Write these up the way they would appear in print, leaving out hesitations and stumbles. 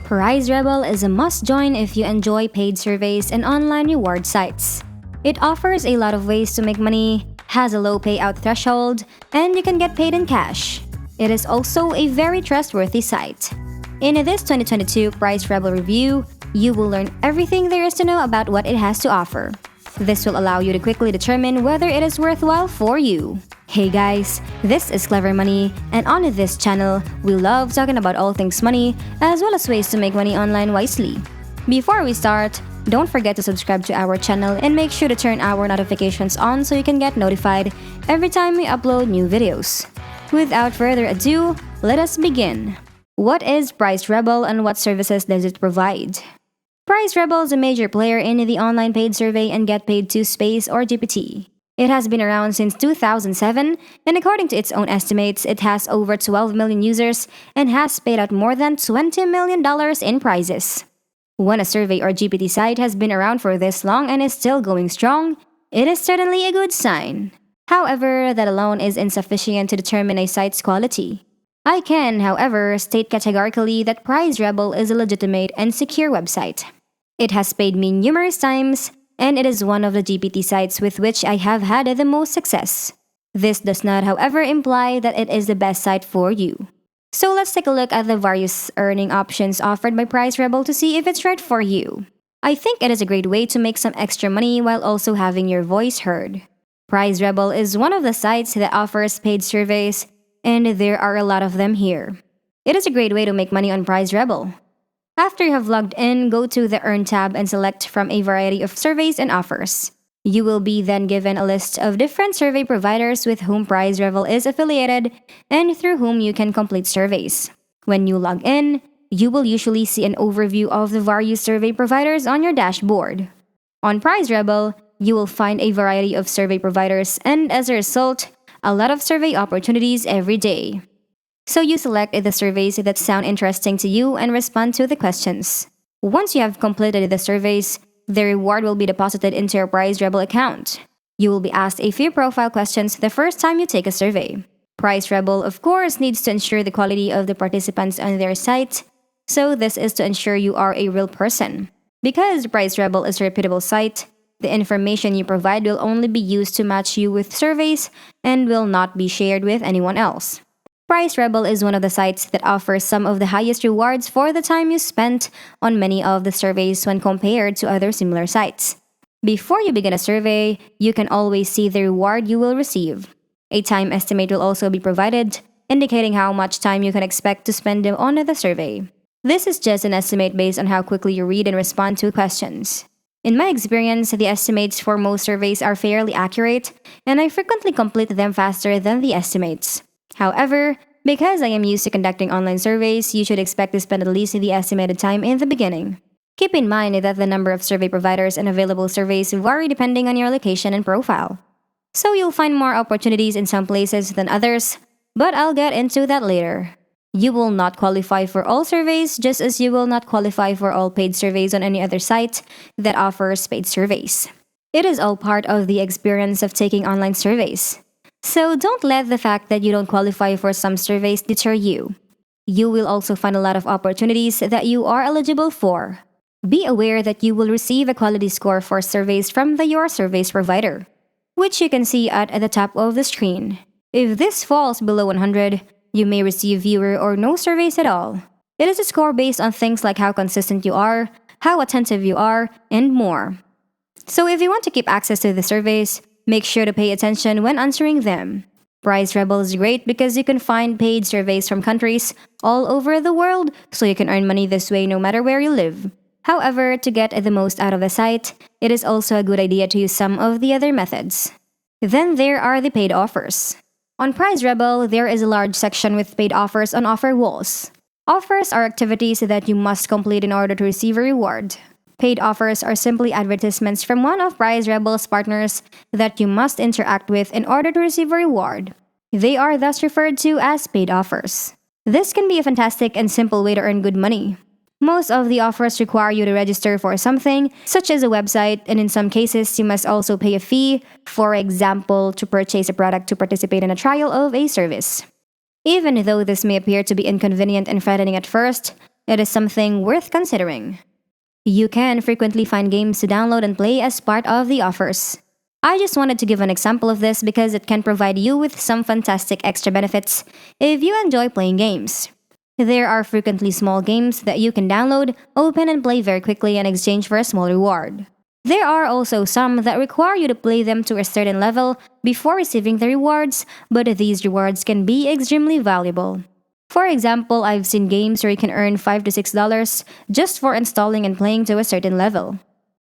PrizeRebel is a must-join if you enjoy paid surveys and online reward sites. It offers a lot of ways to make money, has a low payout threshold, and you can get paid in cash. It is also a very trustworthy site. In this 2022 PrizeRebel review, you will learn everything there is to know about what it has to offer. This will allow you to quickly determine whether it is worthwhile for you. Hey guys, this is Clever Money, and on this channel, we love talking about all things money as well as ways to make money online wisely. Before we start, don't forget to subscribe to our channel and make sure to turn our notifications on so you can get notified every time we upload new videos. Without further ado, let us begin. What is PrizeRebel and what services does it provide? PrizeRebel is a major player in the online paid survey and get paid to space or GPT. It has been around since 2007, and according to its own estimates, it has over 12 million users and has paid out more than $20 million in prizes. When a survey or GPT site has been around for this long and is still going strong, it is certainly a good sign. However, that alone is insufficient to determine a site's quality. I can, however, state categorically that PrizeRebel is a legitimate and secure website. It has paid me numerous times, and it is one of the GPT sites with which I have had the most success. This does not, however, imply that it is the best site for you. So let's take a look at the various earning options offered by PrizeRebel to see if it's right for you. I think it is a great way to make some extra money while also having your voice heard. PrizeRebel is one of the sites that offers paid surveys, and there are a lot of them here. It is a great way to make money on PrizeRebel. After you have logged in, go to the Earn tab and select from a variety of surveys and offers. You will be then given a list of different survey providers with whom PrizeRebel is affiliated and through whom you can complete surveys. When you log in, you will usually see an overview of the various survey providers on your dashboard. On PrizeRebel, you will find a variety of survey providers and as a result, a lot of survey opportunities every day. So you select the surveys that sound interesting to you and respond to the questions. Once you have completed the surveys, the reward will be deposited into your PrizeRebel account. You will be asked a few profile questions the first time you take a survey. PrizeRebel, of course, needs to ensure the quality of the participants on their site, so this is to ensure you are a real person. Because PrizeRebel is a reputable site, the information you provide will only be used to match you with surveys and will not be shared with anyone else. PrizeRebel is one of the sites that offers some of the highest rewards for the time you spent on many of the surveys when compared to other similar sites. Before you begin a survey, you can always see the reward you will receive. A time estimate will also be provided, indicating how much time you can expect to spend on the survey. This is just an estimate based on how quickly you read and respond to questions. In my experience, the estimates for most surveys are fairly accurate, and I frequently complete them faster than the estimates. However, because I am used to conducting online surveys, you should expect to spend at least the estimated time in the beginning. Keep in mind that the number of survey providers and available surveys vary depending on your location and profile. So you'll find more opportunities in some places than others, but I'll get into that later. You will not qualify for all surveys, just as you will not qualify for all paid surveys on any other site that offers paid surveys. It is all part of the experience of taking online surveys. So don't let the fact that you don't qualify for some surveys deter you. You will also find a lot of opportunities that you are eligible for. Be aware that you will receive a quality score for surveys from your surveys provider, which you can see at the top of the screen. If this falls below 100, you may receive fewer or no surveys at all. It is a score based on things like how consistent you are, how attentive you are, and more. So if you want to keep access to the surveys, make sure to pay attention when answering them. PrizeRebel is great because you can find paid surveys from countries all over the world, so you can earn money this way no matter where you live. However, to get the most out of the site, it is also a good idea to use some of the other methods. Then there are the paid offers. On PrizeRebel, there is a large section with paid offers on offer walls. Offers are activities that you must complete in order to receive a reward. Paid offers are simply advertisements from one of PrizeRebel's partners that you must interact with in order to receive a reward. They are thus referred to as paid offers. This can be a fantastic and simple way to earn good money. Most of the offers require you to register for something, such as a website, and in some cases, you must also pay a fee, for example, to purchase a product to participate in a trial of a service. Even though this may appear to be inconvenient and frightening at first, it is something worth considering. You can frequently find games to download and play as part of the offers. I just wanted to give an example of this because it can provide you with some fantastic extra benefits if you enjoy playing games. There are frequently small games that you can download, open, and play very quickly in exchange for a small reward. There are also some that require you to play them to a certain level before receiving the rewards, but these rewards can be extremely valuable. For example, I've seen games where you can earn $5 to $6 just for installing and playing to a certain level.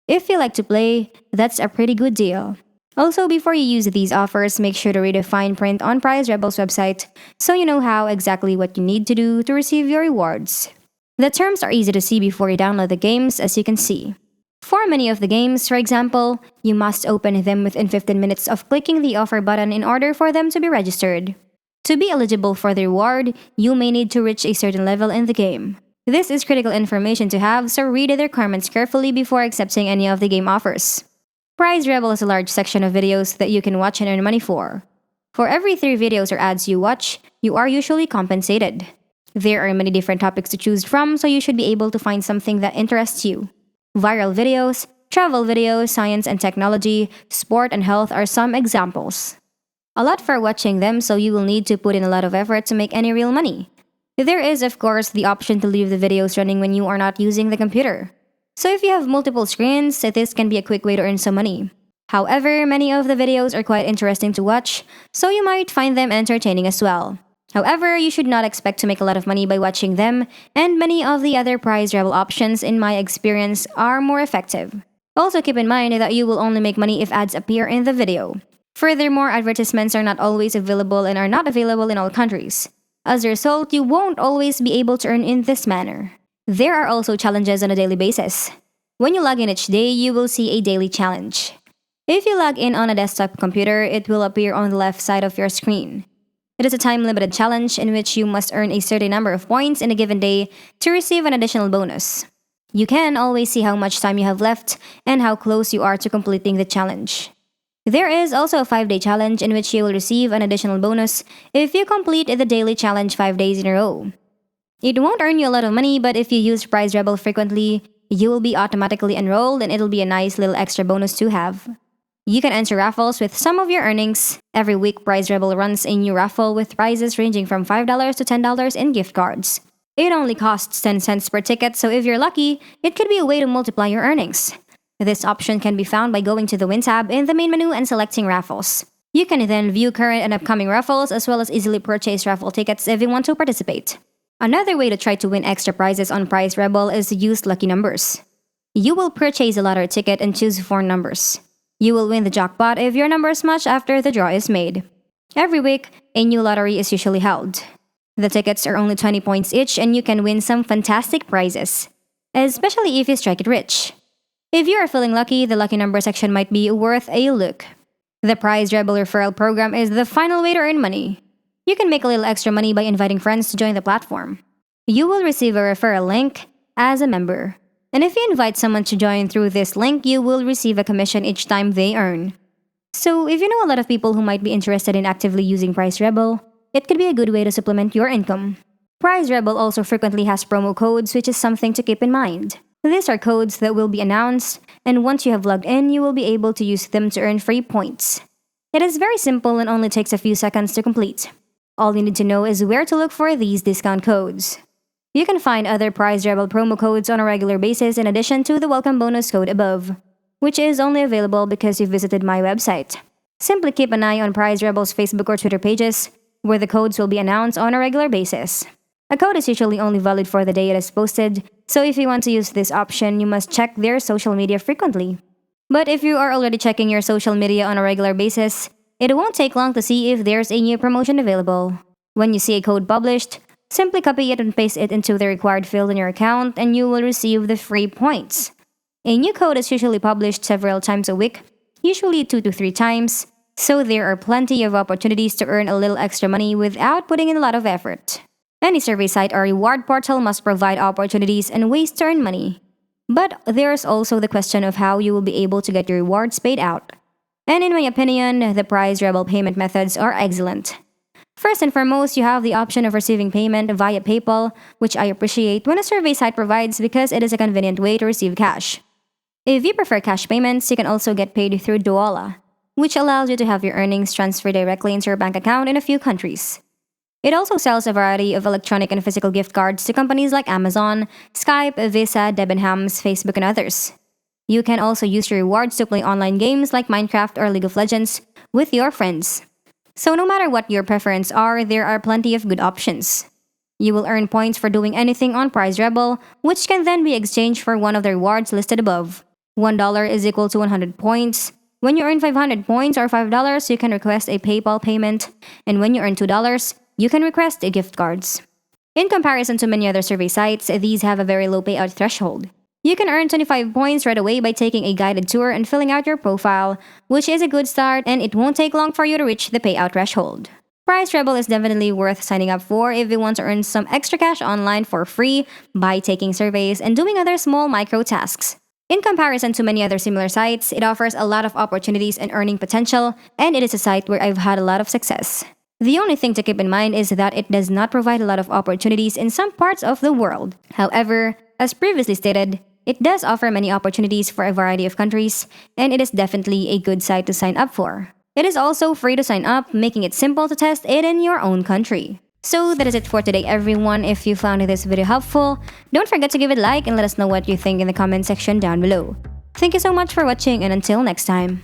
If you like to play, that's a pretty good deal. Also, before you use these offers, make sure to read the fine print on PrizeRebel's website so you know how exactly what you need to do to receive your rewards. The terms are easy to see before you download the games, as you can see. For many of the games, for example, you must open them within 15 minutes of clicking the offer button in order for them to be registered. To be eligible for the reward, you may need to reach a certain level in the game. This is critical information to have, so read the requirements carefully before accepting any of the game offers. PrizeRebel has a large section of videos that you can watch and earn money for. For every 3 videos or ads you watch, you are usually compensated. There are many different topics to choose from, so you should be able to find something that interests you. Viral videos, travel videos, science and technology, sport and health are some examples. A lot for watching them, so you will need to put in a lot of effort to make any real money. There is, of course, the option to leave the videos running when you are not using the computer. So if you have multiple screens, this can be a quick way to earn some money. However, many of the videos are quite interesting to watch, so you might find them entertaining as well. However, you should not expect to make a lot of money by watching them, and many of the other PrizeRebel options, in my experience, are more effective. Also keep in mind that you will only make money if ads appear in the video. Furthermore, advertisements are not always available and are not available in all countries. As a result, you won't always be able to earn in this manner. There are also challenges on a daily basis. When you log in each day, you will see a daily challenge. If you log in on a desktop computer, it will appear on the left side of your screen. It is a time-limited challenge in which you must earn a certain number of points in a given day to receive an additional bonus. You can always see how much time you have left and how close you are to completing the challenge. There is also a 5-day challenge in which you will receive an additional bonus if you complete the daily challenge 5 days in a row. It won't earn you a lot of money, but if you use PrizeRebel frequently, you will be automatically enrolled and it'll be a nice little extra bonus to have. You can enter raffles with some of your earnings. Every week, PrizeRebel runs a new raffle with prizes ranging from $5 to $10 in gift cards. It only costs 10 cents per ticket, so if you're lucky, it could be a way to multiply your earnings. This option can be found by going to the Win tab in the main menu and selecting Raffles. You can then view current and upcoming raffles as well as easily purchase raffle tickets if you want to participate. Another way to try to win extra prizes on PrizeRebel is to use lucky numbers. You will purchase a lottery ticket and choose 4 numbers. You will win the jackpot if your numbers match after the draw is made. Every week, a new lottery is usually held. The tickets are only 20 points each and you can win some fantastic prizes, especially if you strike it rich. If you are feeling lucky, the lucky number section might be worth a look. The PrizeRebel referral program is the final way to earn money. You can make a little extra money by inviting friends to join the platform. You will receive a referral link as a member. And if you invite someone to join through this link, you will receive a commission each time they earn. So if you know a lot of people who might be interested in actively using PrizeRebel, it could be a good way to supplement your income. PrizeRebel also frequently has promo codes, which is something to keep in mind. These are codes that will be announced, and once you have logged in, you will be able to use them to earn free points. It is very simple and only takes a few seconds to complete. All you need to know is where to look for these discount codes. You can find other PrizeRebel promo codes on a regular basis in addition to the welcome bonus code above, which is only available because you visited my website. Simply keep an eye on PrizeRebel's Facebook or Twitter pages, where the codes will be announced on a regular basis. A code is usually only valid for the day it is posted, so if you want to use this option, you must check their social media frequently. But if you are already checking your social media on a regular basis, it won't take long to see if there's a new promotion available. When you see a code published, simply copy it and paste it into the required field in your account and you will receive the free points. A new code is usually published several times a week, usually 2 to 3 times, so there are plenty of opportunities to earn a little extra money without putting in a lot of effort. Any survey site or reward portal must provide opportunities and ways to earn money. But there's also the question of how you will be able to get your rewards paid out. And in my opinion, the PrizeRebel payment methods are excellent. First and foremost, you have the option of receiving payment via PayPal, which I appreciate when a survey site provides because it is a convenient way to receive cash. If you prefer cash payments, you can also get paid through Duola, which allows you to have your earnings transferred directly into your bank account in a few countries. It also sells a variety of electronic and physical gift cards to companies like Amazon, Skype, Visa, Debenhams, Facebook, and others. You can also use your rewards to play online games like Minecraft or League of Legends with your friends. So no matter what your preferences are, there are plenty of good options. You will earn points for doing anything on PrizeRebel, which can then be exchanged for one of the rewards listed above. $1 is equal to 100 points. When you earn 500 points or $5, you can request a PayPal payment. And when you earn $2, you can request gift cards. In comparison to many other survey sites, these have a very low payout threshold. You can earn 25 points right away by taking a guided tour and filling out your profile, which is a good start, and it won't take long for you to reach the payout threshold. PrizeRebel is definitely worth signing up for if you want to earn some extra cash online for free by taking surveys and doing other small micro tasks. In comparison to many other similar sites, it offers a lot of opportunities and earning potential, and it is a site where I've had a lot of success. The only thing to keep in mind is that it does not provide a lot of opportunities in some parts of the world. However, as previously stated, it does offer many opportunities for a variety of countries, and it is definitely a good site to sign up for. It is also free to sign up, making it simple to test it in your own country. So that is it for today, everyone. If you found this video helpful, don't forget to give it a like and let us know what you think in the comment section down below. Thank you so much for watching, and until next time.